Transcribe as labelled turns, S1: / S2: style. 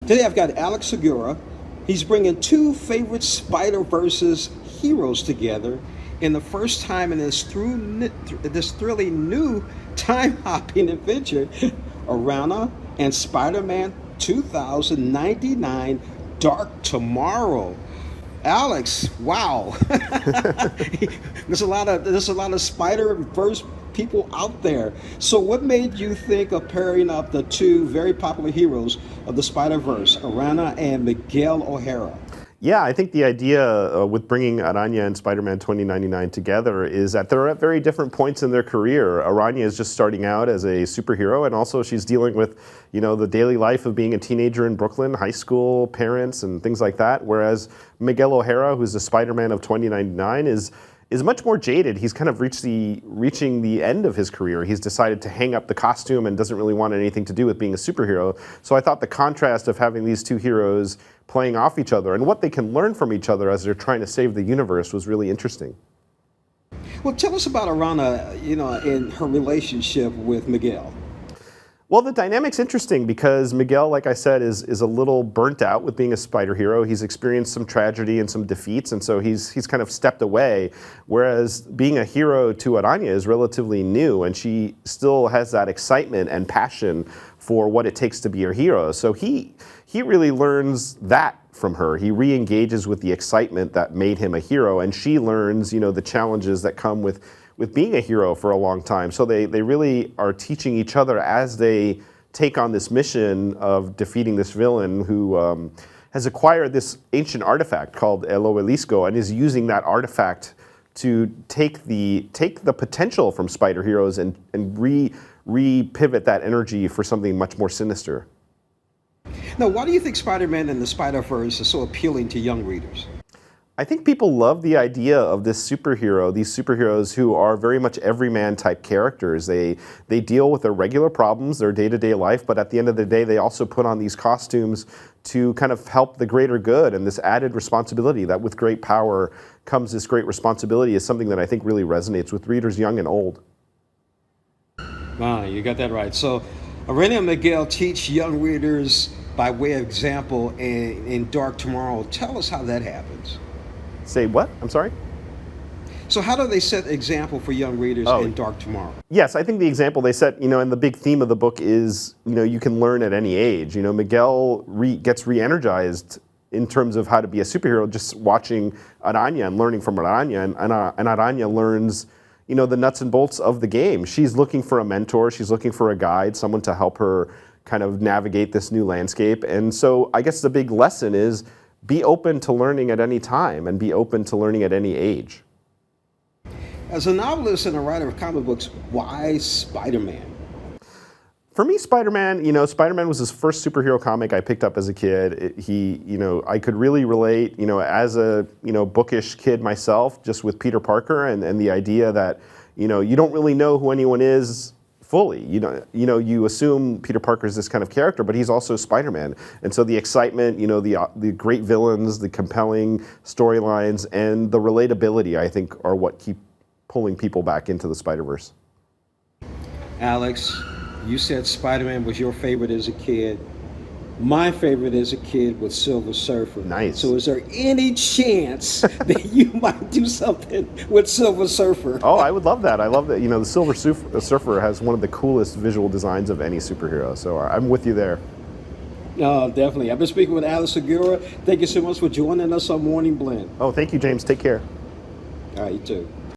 S1: Today I've got Alex Segura. He's bringing two favorite Spider-Verse's heroes together in the first time in this thrilling new time-hopping adventure, Arana and Spider-Man 2099 Dark Tomorrow. Alex, wow. there's a lot of Spider-Verse people out there. So what made you think of pairing up the two very popular heroes of the Spider-Verse, Arana and Miguel O'Hara?
S2: Yeah, I think the idea with bringing Araña and Spider-Man 2099 together is that they're at very different points in their career. Araña is just starting out as a superhero, and also she's dealing with, the daily life of being a teenager in Brooklyn, high school, parents, and things like that. Whereas Miguel O'Hara, who's the Spider-Man of 2099, is much more jaded. He's kind of reaching the end of his career. He's decided to hang up the costume and doesn't really want anything to do with being a superhero. So I thought the contrast of having these two heroes playing off each other and what they can learn from each other as they're trying to save the universe was really interesting.
S1: Well, tell us about Arana, and her relationship with Miguel.
S2: Well, the dynamic's interesting because Miguel, like I said, is a little burnt out with being a spider hero. He's experienced some tragedy and some defeats, and so he's kind of stepped away, whereas being a hero to Araña is relatively new, and she still has that excitement and passion for what it takes to be a hero. So he really learns that from her. He re-engages with the excitement that made him a hero, and she learns, the challenges that come with being a hero for a long time. So they really are teaching each other as they take on this mission of defeating this villain who has acquired this ancient artifact called El Obelisco and is using that artifact to take the potential from spider heroes and re-pivot that energy for something much more sinister.
S1: Now, why do you think Spider-Man and the Spider-Verse is so appealing to young readers?
S2: I think people love the idea of these superheroes who are very much everyman type characters. They deal with their regular problems, their day-to-day life, but at the end of the day, they also put on these costumes to kind of help the greater good, and this added responsibility that with great power comes this great responsibility is something that I think really resonates with readers young and old.
S1: Wow, you got that right. So Arana and Miguel teach young readers by way of example in Dark Tomorrow. Tell us how that happens.
S2: Say what? I'm sorry?
S1: So how do they set example for young readers in Dark Tomorrow?
S2: Yes, I think the example they set, and the big theme of the book is, you can learn at any age. Miguel gets re-energized in terms of how to be a superhero just watching Araña and learning from Araña, and Araña learns, the nuts and bolts of the game. She's looking for a mentor, she's looking for a guide, someone to help her kind of navigate this new landscape. And so I guess the big lesson is be open to learning at any time and be open to learning at any age.
S1: As a novelist and a writer of comic books, why Spider-Man?
S2: For me, Spider-Man, Spider-Man was his first superhero comic I picked up as a kid. I could really relate, as a, bookish kid myself, just with Peter Parker and the idea that, you don't really know who anyone is fully. You assume Peter Parker is this kind of character, but he's also Spider-Man. And so the excitement, the great villains, the compelling storylines, and the relatability, I think, are what keep pulling people back into the Spider-Verse.
S1: Alex, you said Spider-Man was your favorite as a kid. My favorite as a kid was Silver Surfer.
S2: Nice.
S1: So is there any chance that you might do something with Silver Surfer?
S2: Oh, I would love that. I love that. The Silver Surfer has one of the coolest visual designs of any superhero. So I'm with you there.
S1: Definitely. I've been speaking with Alex Segura. Thank you so much for joining us on Morning Blend.
S2: Oh, thank you, James. Take care.
S1: All right, you too.